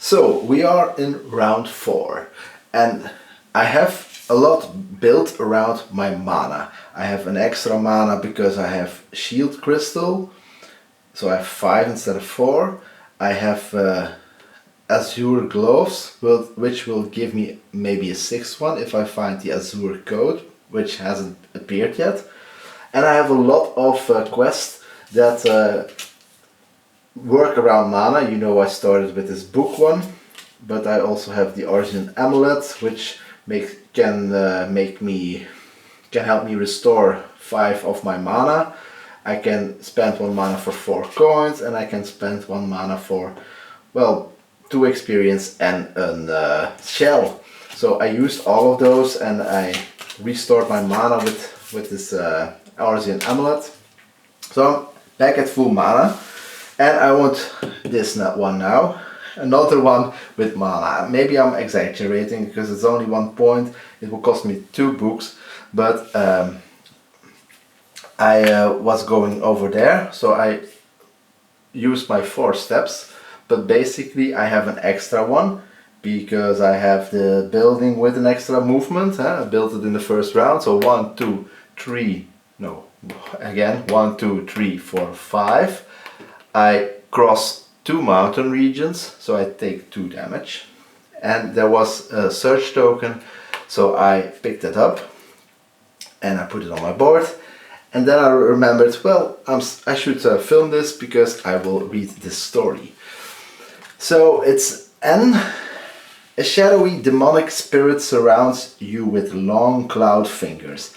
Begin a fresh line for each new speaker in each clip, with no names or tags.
So we are in round 4 and I have a lot built around my mana. I have an extra mana because I have shield crystal, so I have 5 instead of 4. I have azure gloves, which will give me maybe a 6th one if I find the azure code, which hasn't appeared yet. And I have a lot of quests that work around mana. You know, I started with this book one, but I also have the origin amulet, which can help me restore 5 of my mana. I can spend 1 mana for 4 coins, and I can spend 1 mana for, well, 2 experience and a shell. So I used all of those and I restored my mana with this origin amulet. So I'm back at full mana. And I want this one now, another one with mana. Maybe I'm exaggerating because it's only 1 point. It will cost me 2 books, but I was going over there, so I used my 4 steps. But basically I have an extra one because I have the building with an extra movement. I built it in the first round, so 1, 2, 3, no, again 1, 2, 3, 4, 5. I cross 2 mountain regions, so I take 2 damage. And there was a search token, so I picked it up and I put it on my board. And then I remembered, well, I should film this because I will read this story. So it's a shadowy demonic spirit surrounds you with long cloud fingers.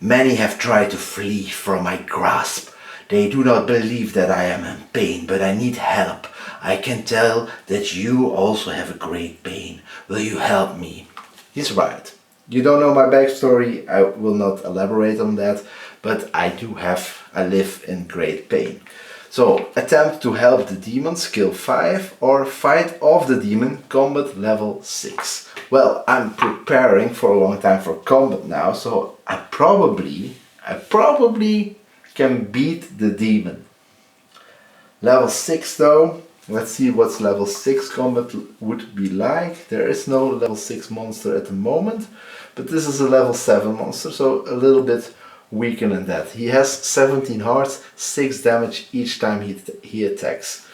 Many have tried to flee from my grasp. They do not believe that I am in pain, but I need help. I can tell that you also have a great pain. Will you help me? He's right. You don't know my backstory, I will not elaborate on that, but I live in great pain. So, attempt to help the demon, skill 5, or fight off the demon, combat level 6. Well, I'm preparing for a long time for combat now, so I probably can beat the demon. Level 6 though, let's see what's level 6 combat would be like. There is no level 6 monster at the moment, but this is a level 7 monster, so a little bit weaker than that. He has 17 hearts, 6 damage each time he attacks.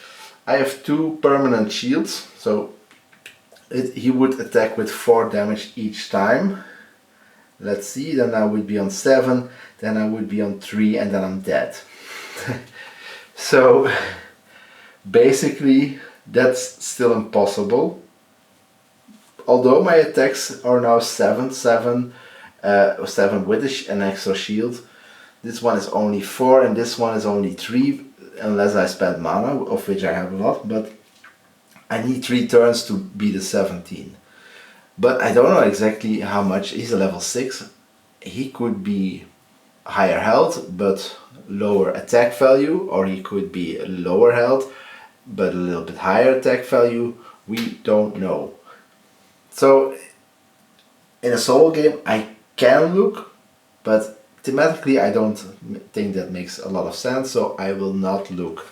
I have 2 permanent shields, so he would attack with 4 damage each time. Let's see, then I would be on 7, then I would be on 3, and then I'm dead. So basically that's still impossible. Although my attacks are now 7 with an extra shield. This one is only 4 and this one is only 3, unless I spend mana, of which I have a lot, but I need 3 turns to be the 17. But I don't know exactly how much. He's a level 6. He could be higher health but lower attack value, or he could be lower health but a little bit higher attack value. We don't know. So in a solo game I can look, but thematically I don't think that makes a lot of sense, so I will not look.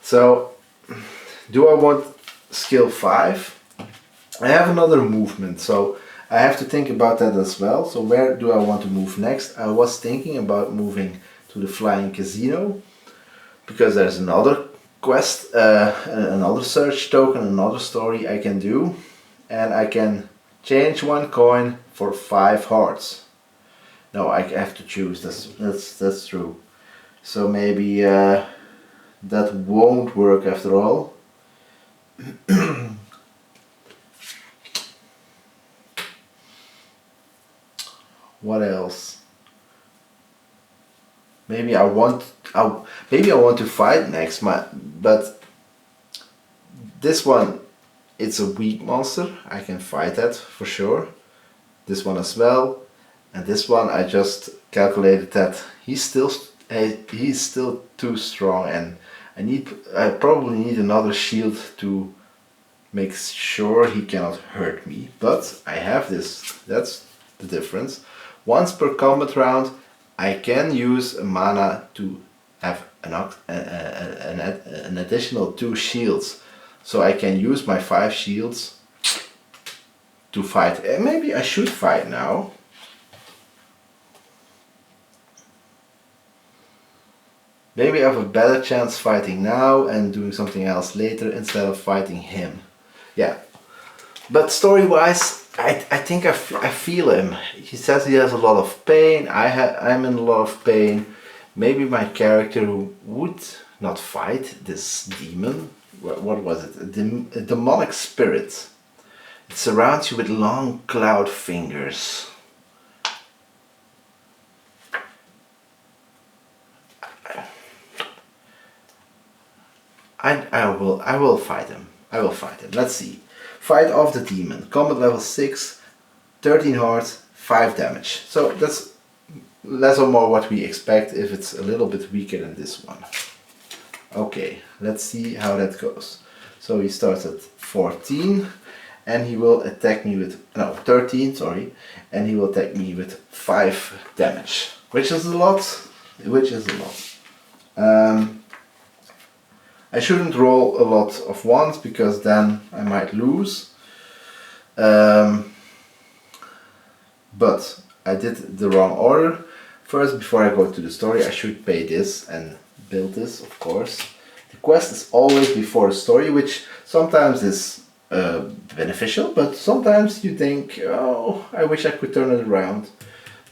So do I want skill 5? I have another movement, so I have to think about that as well. So where do I want to move next? I was thinking about moving to the flying casino, because there's another quest, another search token, another story I can do, and I can change 1 coin for 5 hearts. No, I have to choose. That's true. So maybe that won't work after all. What else? Maybe I want to fight next, but this one, it's a weak monster. I can fight that for sure. This one as well, and this one I just calculated that he's still too strong, and I probably need another shield to make sure he cannot hurt me. But I have this. That's the difference. Once per combat round, I can use a mana to have an additional 2 shields. So I can use my 5 shields to fight. Maybe I should fight now. Maybe I have a better chance fighting now and doing something else later instead of fighting him. Yeah. But story-wise, I think I feel him. He says he has a lot of pain. I'm in a lot of pain. Maybe my character would not fight this demon. What was it? A demonic spirit. It surrounds you with long cloud fingers. I will fight him. I will fight him. Let's see. Fight off the demon. Combat level 6, 13 hearts, 5 damage. So that's less or more what we expect if it's a little bit weaker than this one. Okay, let's see how that goes. So he starts at 14 and he will attack me with, no, 13, sorry. And he will attack me with 5 damage. Which is a lot. Which is a lot. I shouldn't roll a lot of ones because then I might lose. But I did the wrong order. First, before I go to the story, I should pay this and build this, of course. The quest is always before the story, which sometimes is beneficial, but sometimes you think, oh, I wish I could turn it around.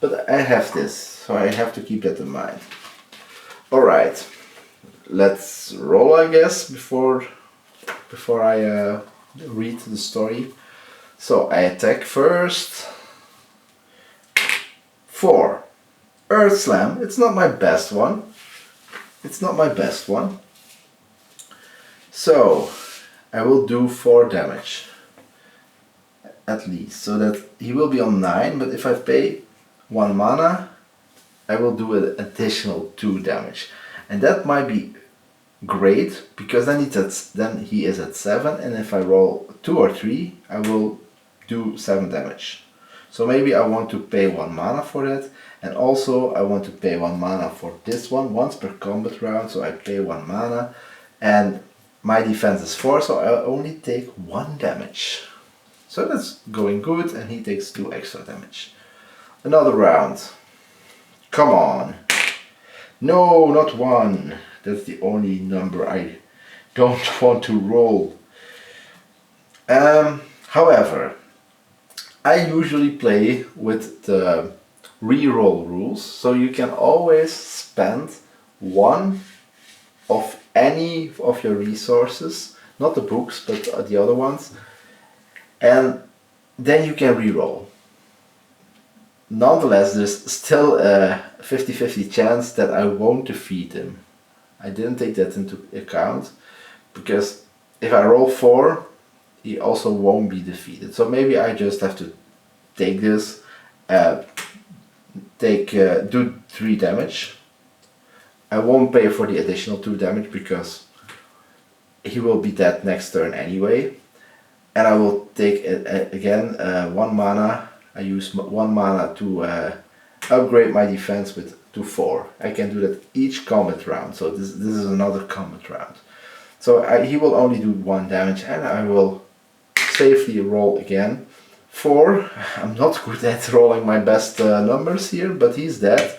But I have this, so I have to keep that in mind. Alright. Let's roll, I guess, before I read the story. So I attack first. 4. Earth Slam. It's not my best one. It's not my best one. So I will do 4 damage. At least. So that he will be on 9, but if I pay 1 mana, I will do an additional 2 damage. And that might be great, because then he is at 7, and if I roll 2 or 3, I will do 7 damage. So maybe I want to pay 1 mana for that, and also I want to pay 1 mana for this one, once per combat round, so I pay 1 mana, and my defense is 4, so I only take 1 damage. So that's going good, and he takes 2 extra damage. Another round. Come on. No, not 1. That's the only number I don't want to roll. However, I usually play with the reroll rules, so you can always spend 1 of any of your resources, not the books, but the other ones, and then you can reroll. Nonetheless, there's still a 50-50 chance that I won't defeat him. I didn't take that into account, because if I roll 4, he also won't be defeated. So maybe I just have to take this, do 3 damage. I won't pay for the additional 2 damage because he will be dead next turn anyway. And I will take again 1 mana. I use 1 mana to upgrade my defense to 4. I can do that each combat round, so this is another combat round. So he will only do 1 damage, and I will safely roll again. 4, I'm not good at rolling my best numbers here, but he's dead.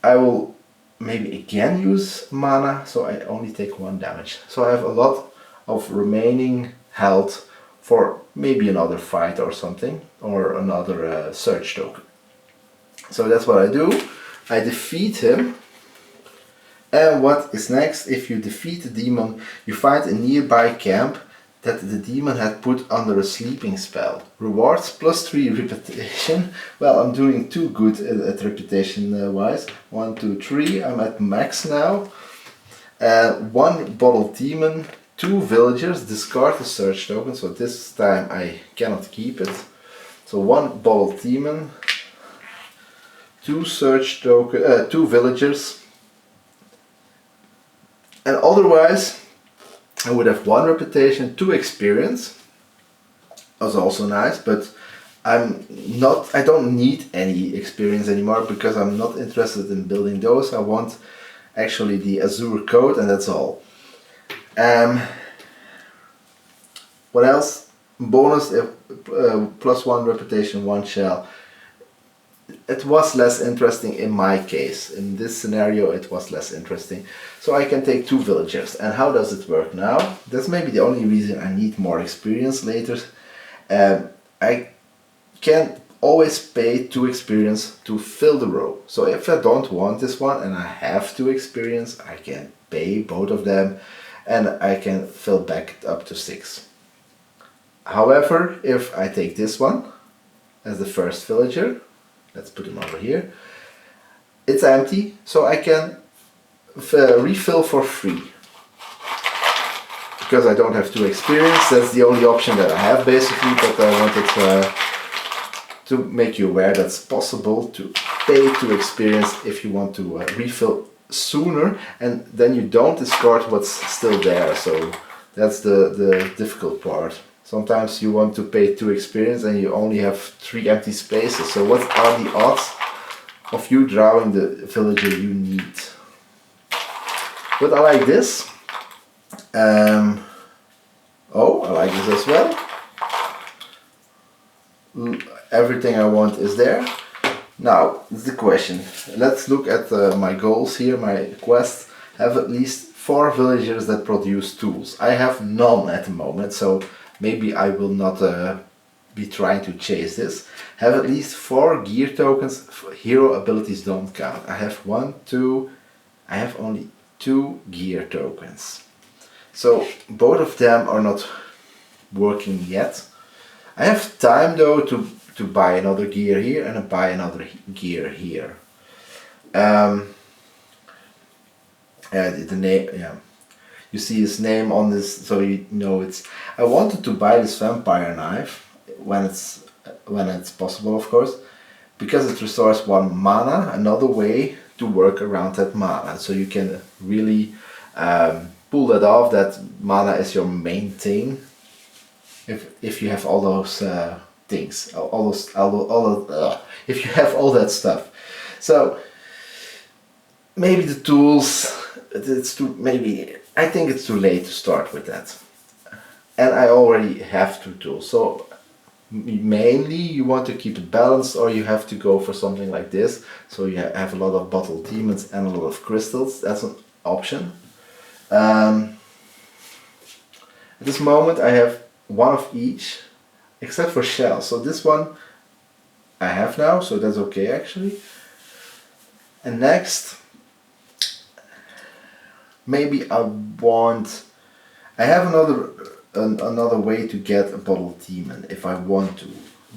I will maybe again use mana, so I only take 1 damage. So I have a lot of remaining health for maybe another fight or something, or another search token. So that's what I do. I defeat him. And what is next? If you defeat the demon, you find a nearby camp that the demon had put under a sleeping spell. Rewards +3 reputation. Well, I'm doing too good at reputation wise. 1, 2, 3. I'm at max now. 1 bottle demon, 2 villagers. Discard the search token. So this time I cannot keep it. So 1 bottle demon, 2 search token, 2 villagers. And otherwise, I would have 1 reputation, 2 experience. That's also nice, but I don't need any experience anymore because I'm not interested in building those. I want actually the Azure code, and that's all. What else? Bonus, +1 reputation, 1 shell. It was less interesting in my case. In this scenario it was less interesting. So I can take 2 villagers. And how does it work now? That's maybe the only reason I need more experience later. I can always pay 2 experience to fill the row. So if I don't want this one and I have 2 experience, I can pay both of them and I can fill back up to 6. However, if I take this one as the first villager, let's put him over here, it's empty, so I can refill for free. Because I don't have 2 experience, that's the only option that I have basically, but I wanted to make you aware that's possible to pay 2 experience if you want to refill sooner, and then you don't discard what's still there, so that's the difficult part. Sometimes you want to pay 2 experience and you only have 3 empty spaces, so what are the odds of you drawing the villager you need? But I like this. Oh, I like this as well. Everything I want is there. Now, it's the question. Let's look at my goals here, my quest. Have at least 4 villagers that produce tools. I have none at the moment, so maybe I will not be trying to chase this. Have at least 4 gear tokens. Hero abilities don't count. I have 1, 2, I have only 2 gear tokens. So both of them are not working yet. I have time though to buy another gear here and buy another gear here. The name, yeah. You see his name on this, so you know it's. I wanted to buy this vampire knife when it's possible, of course, because it restores 1 mana. Another way to work around that mana, so you can really pull that off. That mana is your main thing. If you have all those things, if you have all that stuff, so maybe the tools. It's too maybe. I think it's too late to start with that, and I already have 2 tools. So mainly you want to keep it balanced, or you have to go for something like this. So you have a lot of bottled demons and a lot of crystals. That's an option. At this moment I have 1 of each, except for shells. So this one I have now, so that's okay actually. And next, maybe I have another way to get a bottled demon if I want to,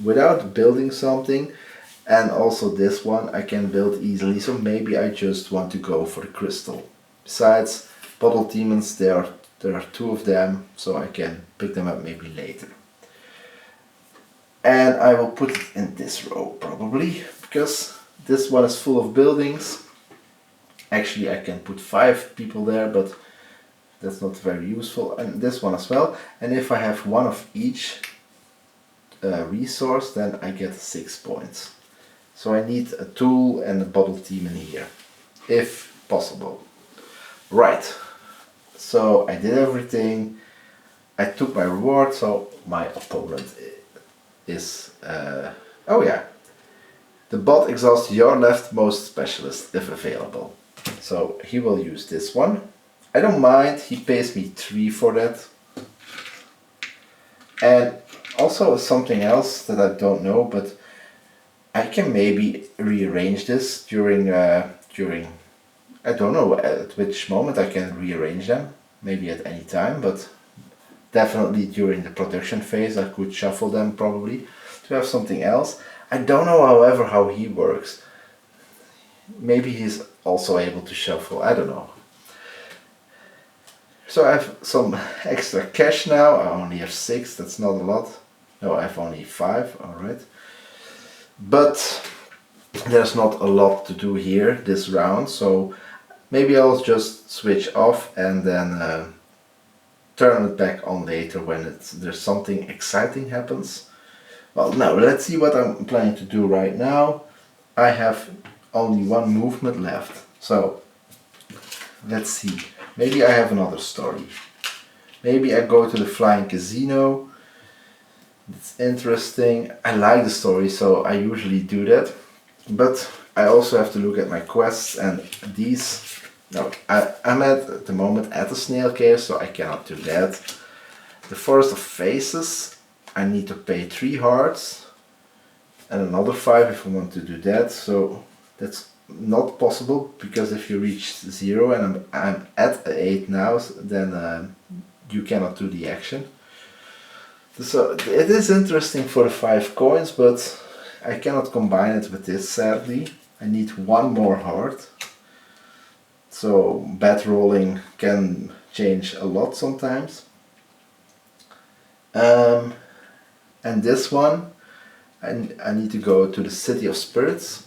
without building something. And also this one I can build easily, so maybe I just want to go for the crystal. Besides, bottled demons, there are 2 of them, so I can pick them up maybe later. And I will put it in this row probably, because this one is full of buildings. Actually I can put 5 people there, but that's not very useful. And this one as well. And if I have 1 of each resource, then I get 6 points. So I need a tool and a bottle demon here, if possible. Right, so I did everything. I took my reward, so my opponent is... oh yeah, the bot exhausts your leftmost specialist if available. So he will use this one. I don't mind, he pays me 3 for that. And also something else that I don't know, but I can maybe rearrange this during I don't know at which moment I can rearrange them. Maybe at any time, but definitely during the production phase I could shuffle them probably to have something else. I don't know, however, how he works. Maybe he's also able to shuffle, I don't know. So I have some extra cash now. I only have 6, that's not a lot. No, I have only 5, alright. But there's not a lot to do here this round, so maybe I'll just switch off and then turn it back on later when there's something exciting happens. Well, now let's see what I'm planning to do right now. I have only 1 movement left, so let's see. Maybe I have another story. Maybe I go to the Flying Casino. It's interesting. I like the story, so I usually do that. But I also have to look at my quests, and these... No, I'm at the moment at the Snail Cave, so I cannot do that. The Forest of Faces, I need to pay 3 hearts and another 5 if I want to do that, so that's not possible, because if you reach 0 and I'm at 8 now, then you cannot do the action. So it is interesting for the 5 coins, but I cannot combine it with this, sadly. I need 1 more heart. So bat rolling can change a lot sometimes. And this one, I need to go to the City of Spirits,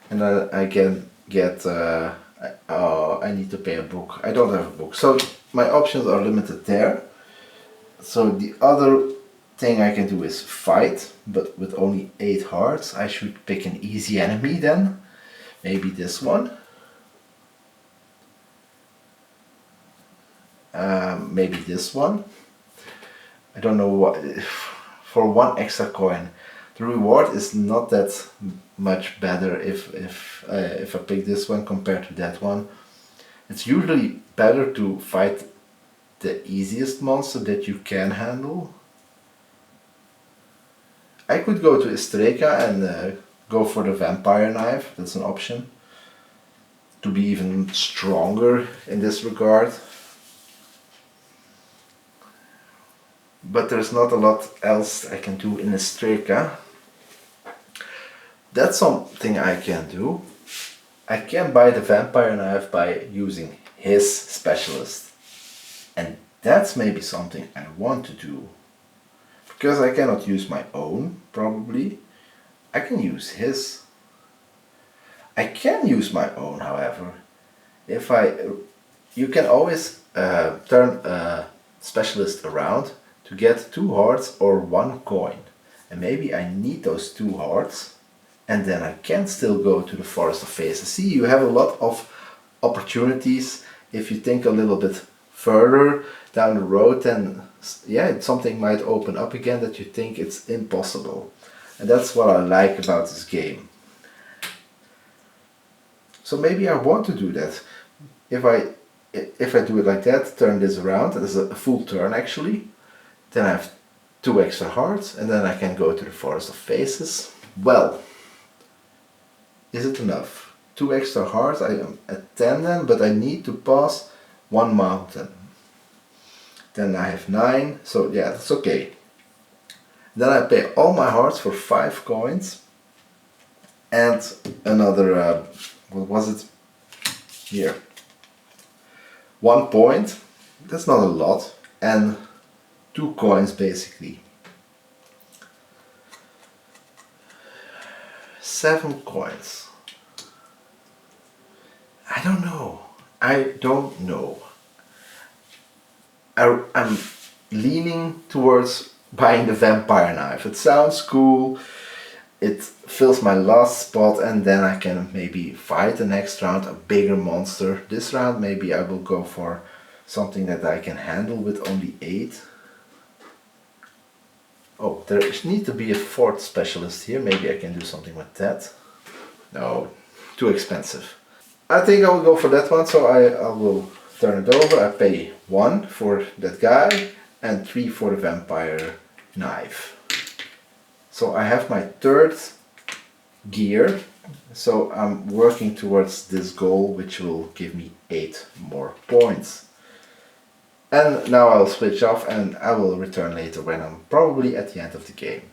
and I can get, I need to pay a book. I don't have a book, so my options are limited there. So the other thing I can do is fight, but with only 8 hearts. I should pick an easy enemy then. Maybe this one. Maybe this one. I don't know what. For 1 extra coin, the reward is not that much better if I pick this one compared to that one. It's usually better to fight the easiest monster that you can handle. I could go to Estreka and go for the vampire knife. That's an option. To be even stronger in this regard. But there's not a lot else I can do in Estreka. That's something I can do. I can buy the vampire knife by using his specialist. And that's maybe something I want to do. Because I cannot use my own, probably. I can use his. I can use my own, however. You can always turn a specialist around to get 2 hearts or 1 coin. And maybe I need those 2 hearts, and then I can still go to the Forest of Faces. See, you have a lot of opportunities if you think a little bit further down the road, then yeah, something might open up again that you think it's impossible. And that's what I like about this game. So maybe I want to do that. If I do it like that, turn this around, that is a full turn actually, then I have 2 extra hearts, and then I can go to the Forest of Faces. Well, is it enough? 2 extra hearts, I am at 10 then, but I need to pass 1 mountain. Then I have 9, so yeah, that's okay. Then I pay all my hearts for 5 coins, and another, what was it? Here. 1 point, that's not a lot, and 2 coins basically. 7 coins. I don't know. I'm leaning towards buying the vampire knife. It sounds cool. It fills my last spot, and then I can maybe fight the next round a bigger monster. This round maybe I will go for something that I can handle with only 8. Oh, there needs to be a 4th specialist here. Maybe I can do something with that. No, too expensive. I think I will go for that one, so I will turn it over. I pay 1 for that guy and 3 for the vampire knife. So I have my 3rd gear, so I'm working towards this goal, which will give me 8 more points. And now I'll switch off and I will return later when I'm probably at the end of the game.